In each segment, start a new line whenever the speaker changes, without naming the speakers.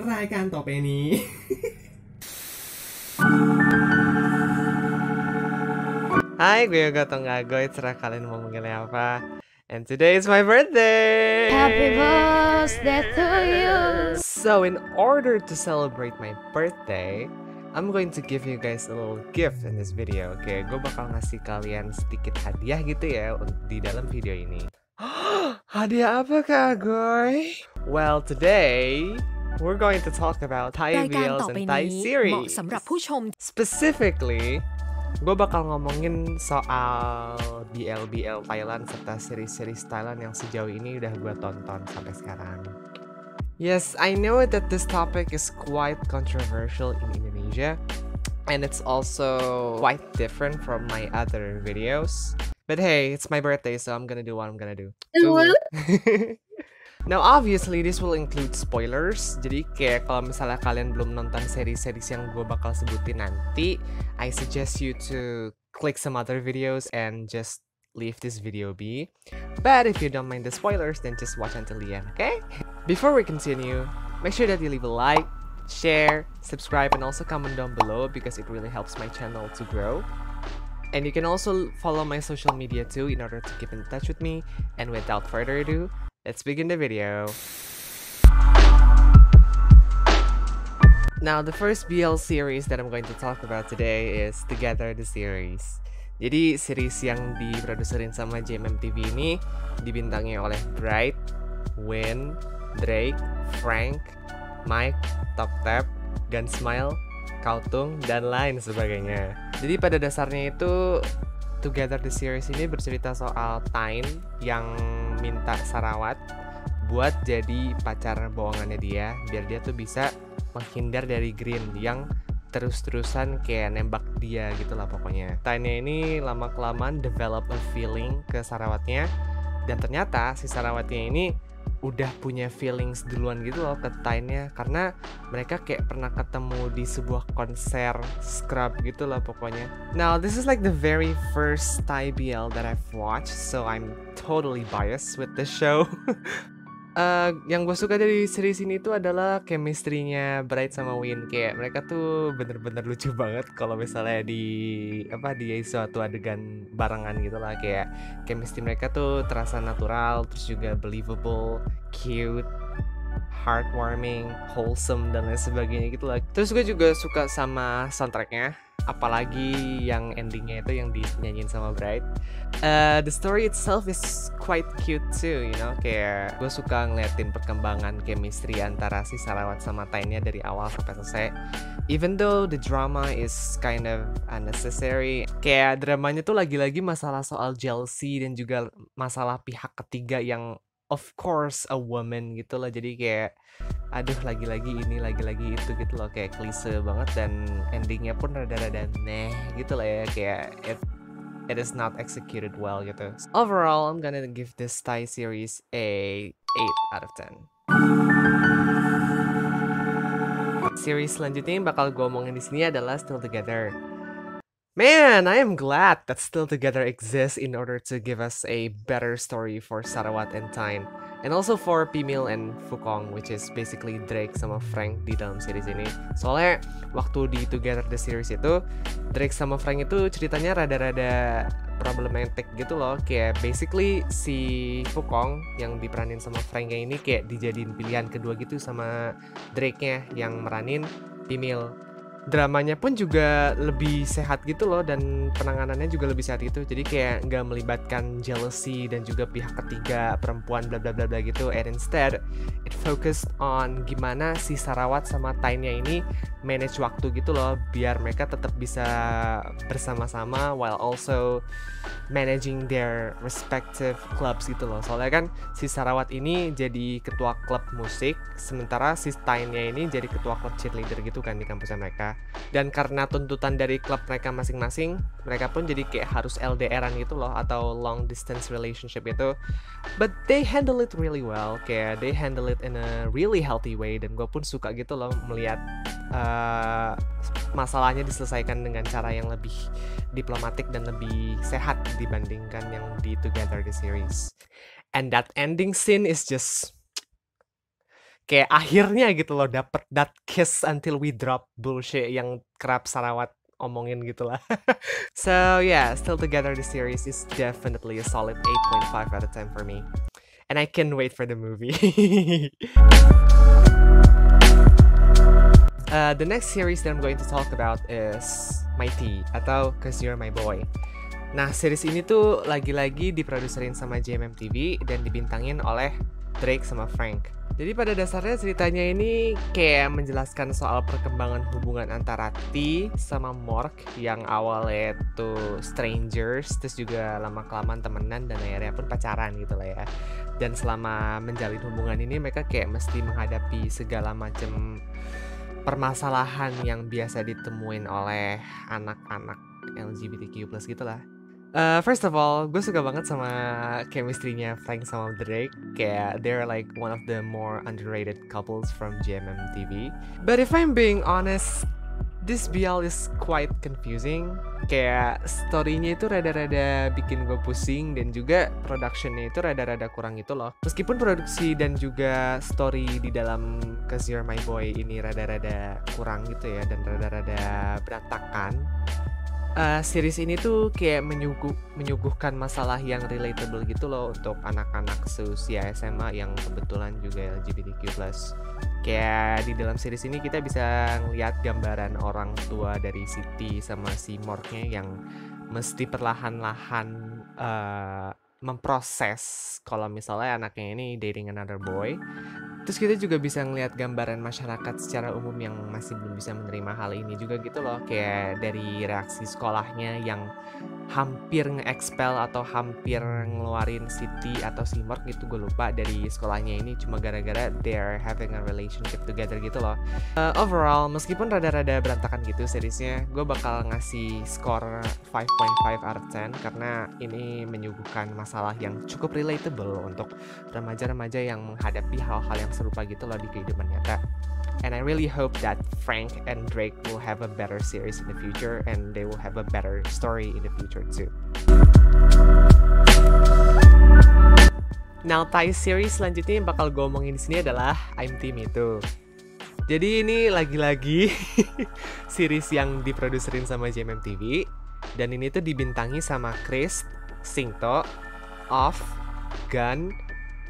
รายการต่อไปนี้ Hai, gue Yoga Tonggagoy. Terserah kalian mau manggilnya apa. And today is my birthday.
Happy birthday to you.
So in order to celebrate my birthday, I'm going to give you guys a little gift in this video. Oke, gue bakal ngasih kalian sedikit hadiah gitu ya di dalam video ini. Hadiah apa Kak Goy? Well, today we're going to talk about Thai
รายการ
BLs
ต่อไป
and Thai
นี้เหมาะ
series.
สำหรับผู้ชม
Specifically, gue bakal ngomongin soal BL Thailand serta series-series Thailand yang sejauh ini udah gue tonton sampai sekarang. Yes, I know that this topic is quite controversial in Indonesia, and it's also quite different from my other videos. But hey, it's my birthday, so I'm gonna do what I'm gonna do. Now obviously this will include spoilers. Jadi kayak kalau misalnya kalian belum nonton series-series yang gue bakal sebutin nanti, I suggest you to click some other videos and just leave this video be. But if you don't mind the spoilers, then just watch until the end, okay? Before we continue, make sure that you leave a like, share, subscribe, and also comment down below because it really helps my channel to grow. And you can also follow my social media too in order to keep in touch with me. And without further ado, let's begin the video. Now, the first BL series that I'm going to talk about today is Together the Series. Jadi, series yang diproduserin sama JMMTV ini dibintangi oleh Bright, Win, Drake, Frank, Mike, Top Tap, Gunsmile, Kautung, dan lain sebagainya. Jadi pada dasarnya itu Together the Series ini bercerita soal Tain yang minta Sarawat buat jadi pacar bohongannya dia biar dia tuh bisa menghindar dari Green yang terus-terusan kayak nembak dia gitu lah pokoknya. Tainnya ini lama-kelamaan develop a feeling ke Sarawatnya dan ternyata si Sarawatnya ini udah punya feelings duluan gitu loh ke Tainnya karena mereka kayak pernah ketemu di sebuah konser scrub gitu lah pokoknya. Now this is like the very first Thai BL that I've watched, so I'm totally biased with this show. Yang gue suka dari series ini tuh adalah chemistry-nya Bright sama Win. Kayak mereka tuh bener-bener lucu banget kalau misalnya di suatu adegan barengan gitu lah. Kayak chemistry mereka tuh terasa natural, terus juga believable, cute, heartwarming, wholesome, dan lain sebagainya gitu lah. Terus gue juga suka sama soundtracknya, apalagi yang endingnya itu yang dinyanyiin sama Bright. The story itself is quite cute too, you know. Kayak gue suka ngeliatin perkembangan chemistry antara si Sarawat sama Tainnya dari awal sampai selesai. Even though the drama is kind of unnecessary, kayak dramanya tuh lagi-lagi masalah soal jealousy dan juga masalah pihak ketiga yang of course a woman gitu loh. Jadi kayak aduh lagi-lagi ini lagi-lagi itu gitu loh, kayak klise banget dan endingnya pun rada-rada neh gitu lah ya, kayak it is not executed well gitu. Overall, I'm gonna give this Thai series a 8 out of 10. Series selanjutnya yang bakal gue omongin di sini adalah Still Together. Man, I am glad that Still Together exists in order to give us a better story for Sarawat and Tain. And also for Pimil and Fukong, which is basically Drake sama Frank di dalam series ini. Soalnya waktu di Together the Series itu, Drake sama Frank itu ceritanya rada-rada problematic gitu loh. Kayak basically si Fukong yang diperanin sama Franknya ini kayak dijadiin pilihan kedua gitu sama Drake-nya yang meranin Pimil. Dramanya pun juga lebih sehat gitu loh dan penanganannya juga lebih sehat gitu. Jadi kayak nggak melibatkan jealousy dan juga pihak ketiga perempuan bla bla bla bla gitu. And instead it focused on gimana si Sarawat sama Tainnya ini manage waktu gitu loh biar mereka tetap bisa bersama-sama while also managing their respective clubs gitu loh. Soalnya kan si Sarawat ini jadi ketua klub musik, sementara si Tainnya ini jadi ketua klub cheerleader gitu kan di kampusnya mereka. Dan karena tuntutan dari klub mereka masing-masing, mereka pun jadi kayak harus LDR-an gitu loh, atau long distance relationship itu. But they handle it really well, kayak they handle it in a really healthy way. Dan gue pun suka gitu loh melihat masalahnya diselesaikan dengan cara yang lebih diplomatik dan lebih sehat dibandingkan yang di Together the Series. And that ending scene is just kayak akhirnya gitu loh dapet that kiss until we drop bullshit yang kerap Sarawat omongin gitu lah. So yeah, Still Together the series is definitely a solid 8.5 out of 10 for me. And I can't wait for the movie. The next series that I'm going to talk about is Mighty atau 'Cause You're My Boy. Nah, series ini tuh lagi-lagi diproduserin sama JMM TV dan dibintangin oleh Drake sama Frank. Jadi pada dasarnya ceritanya ini kayak menjelaskan soal perkembangan hubungan antara T sama Mork yang awalnya tuh strangers, terus juga lama-kelamaan temenan dan akhirnya pun pacaran gitu lah ya. Dan selama menjalin hubungan ini mereka kayak mesti menghadapi segala macam permasalahan yang biasa ditemuin oleh anak-anak LGBTQ+ gitu lah. First of all, gue suka banget sama chemistry-nya Frank sama Drake. Kayak they're like one of the more underrated couples from JMM TV. But if I'm being honest, this BL is quite confusing. Kayak story-nya itu rada-rada bikin gue pusing dan juga production-nya itu rada-rada kurang gitu loh. Meskipun produksi dan juga story di dalam 'Cause You're My Boy ini rada-rada kurang gitu ya dan rada-rada berantakan. Series ini tuh kayak menyuguhkan masalah yang relatable gitu loh untuk anak-anak seusia SMA yang kebetulan juga LGBTQ+. Kayak di dalam series ini kita bisa ngeliat gambaran orang tua dari Siti sama si Morknya yang mesti perlahan-lahan memproses kalau misalnya anaknya ini dating another boy. Terus kita juga bisa ngelihat gambaran masyarakat secara umum yang masih belum bisa menerima hal ini juga gitu loh. Kayak dari reaksi sekolahnya yang hampir nge-expel atau hampir ngeluarin Siti atau si Mork gitu, gue lupa, dari sekolahnya ini cuma gara-gara they're having a relationship together gitu loh. Overall, meskipun rada-rada berantakan gitu seriesnya, gue bakal ngasih skor 5.5 out of 10 karena ini menyuguhkan masalah yang cukup relatable untuk remaja-remaja yang menghadapi hal-hal yang serupa gitu loh di kehidupan nyata. And I really hope that Frank and Drake will have a better series in the future and they will have a better story in the future too. Now, Thai series selanjutnya yang bakal gue omongin di sini adalah I'm Team Itu. Jadi ini lagi-lagi series yang diproduserin sama JMM TV dan ini tuh dibintangi sama Chris, Singto, Off, Gun,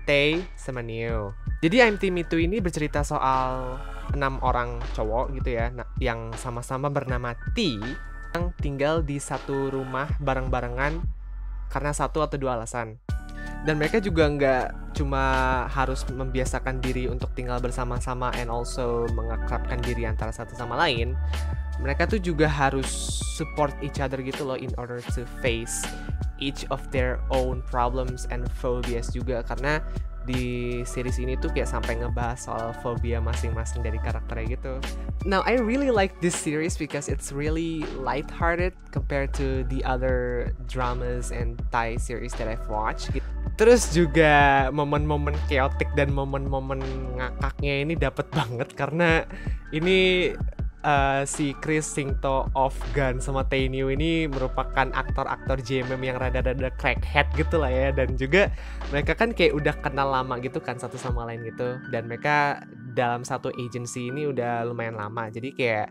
Tae, sama Neo. Jadi I'm Team Itu ini bercerita soal 6 orang cowok gitu ya, yang sama-sama bernama T, yang tinggal di satu rumah bareng-barengan karena satu atau dua alasan. Dan mereka juga nggak cuma harus membiasakan diri untuk tinggal bersama-sama and also mengakrabkan diri antara satu sama lain. Mereka tuh juga harus support each other gitu loh in order to face each of their own problems and phobias juga, karena di series ini tuh kayak sampai ngebahas soal fobia masing-masing dari karakternya gitu. Now, I really like this series because it's really lighthearted compared to the other dramas and Thai series that I've watched. Terus juga momen-momen chaotic dan momen-momen ngakaknya ini dapet banget karena ini si Chris, Singto, Off, Gun, sama Tae-New ini merupakan aktor-aktor JMM yang rada-rada crackhead gitu lah ya. Dan juga mereka kan kayak udah kenal lama gitu kan satu sama lain gitu. Dan mereka dalam satu agency ini udah lumayan lama. Jadi kayak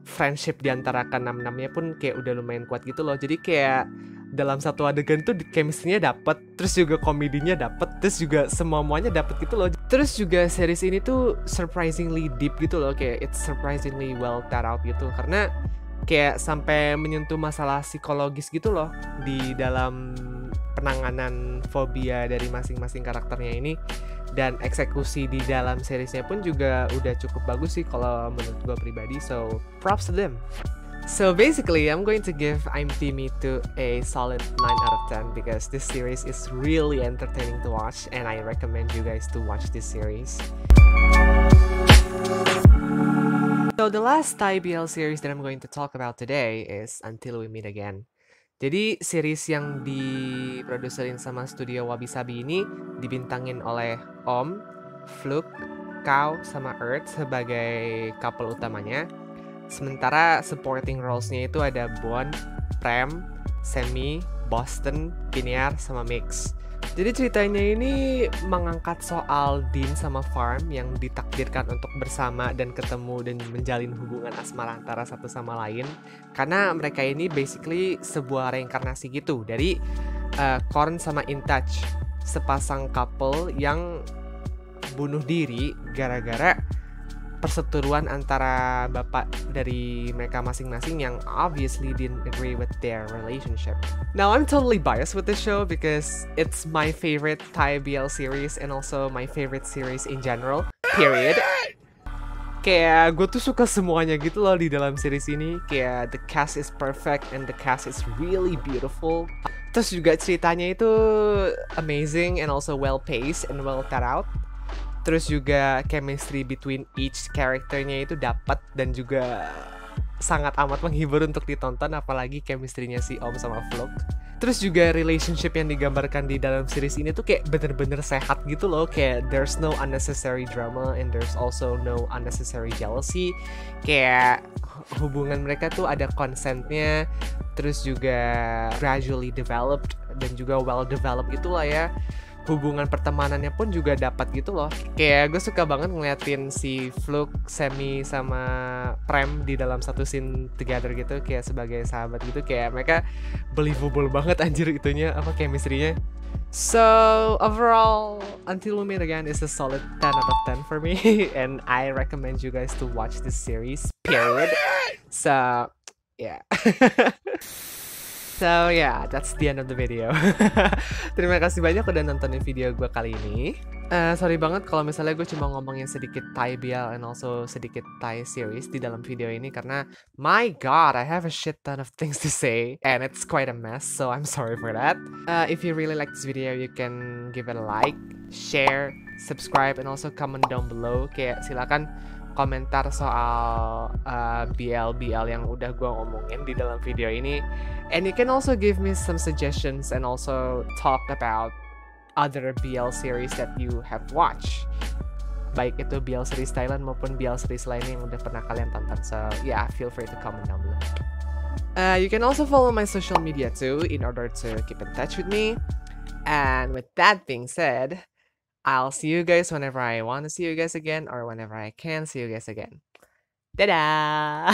friendship diantara keenam-enamnya pun kayak udah lumayan kuat gitu loh. Jadi kayak dalam satu adegan tuh chemistry-nya dapet, terus juga komedinya dapet, terus juga semua-muanya dapet gitu loh. Terus juga series ini tuh surprisingly deep gitu loh, kayak it's surprisingly well thought out gitu, karena kayak sampai menyentuh masalah psikologis gitu loh di dalam penanganan fobia dari masing-masing karakternya ini. Dan eksekusi di dalam seriesnya pun juga udah cukup bagus sih kalau menurut gue pribadi, so props to them. So basically, I'm going to give I'm Team Itu a solid 9 out of 10 because this series is really entertaining to watch and I recommend you guys to watch this series. So the last Thai BL series that I'm going to talk about today is Until We Meet Again. Jadi series yang diproduserin sama studio Wabi Sabi ini dibintangin oleh Om, Fluke, Kao, sama Earth sebagai couple utamanya. Sementara supporting roles-nya itu ada Bon, Prem, Semi, Boston, Piniar, sama Mix. Jadi ceritanya ini mengangkat soal Dean sama Farm yang ditakdirkan untuk bersama dan ketemu dan menjalin hubungan asmara antara satu sama lain. Karena mereka ini basically sebuah reinkarnasi gitu dari Korn sama Intouch, sepasang couple yang bunuh diri gara-gara perseteruan antara bapak dari mereka masing-masing yang obviously didn't agree with their relationship. Now I'm totally biased with this show because it's my favorite Thai BL series and also my favorite series in general, period. Kayak gue tuh suka semuanya gitu loh di dalam series ini. Kayak the cast is perfect and the cast is really beautiful. Terus juga ceritanya itu amazing and also well paced and well thought out. Terus juga chemistry between each karakternya itu dapat dan juga sangat amat menghibur untuk ditonton, apalagi chemistry-nya si Om sama Vlog. Terus juga relationship yang digambarkan di dalam series ini tuh kayak bener-bener sehat gitu loh. Kayak there's no unnecessary drama and there's also no unnecessary jealousy. Kayak hubungan mereka tuh ada consentnya, terus juga gradually developed dan juga well developed gitulah ya. Hubungan pertemanannya pun juga dapat gitu loh. Kayak gue suka banget ngeliatin si Fluke, Semi sama Prem di dalam satu scene together gitu, kayak sebagai sahabat gitu. Kayak mereka believable banget anjir itunya, apa chemistry-nya. So overall, Until We Meet Again is a solid 10 out of 10 for me and I recommend you guys to watch this series, period. So yeah. So yeah, that's the end of the video. Terima kasih banyak udah nontonin video gue kali ini. Sorry banget kalau misalnya gue cuma ngomongin sedikit Thai BL and also sedikit Thai series di dalam video ini, karena my god, I have a shit ton of things to say and it's quite a mess, so I'm sorry for that. If you really like this video, you can give it a like, share, subscribe, and also comment down below. Kayak silakan komentar soal BL yang udah gue ngomongin di dalam video ini. And you can also give me some suggestions and also talk about other BL series that you have watched. Baik itu BL series Thailand maupun BL series lainnya yang udah pernah kalian tonton. So yeah, feel free to comment down below. You can also follow my social media too in order to keep in touch with me. And with that being said, I'll see you guys whenever I want to see you guys again or whenever I can see you guys again. Dadah!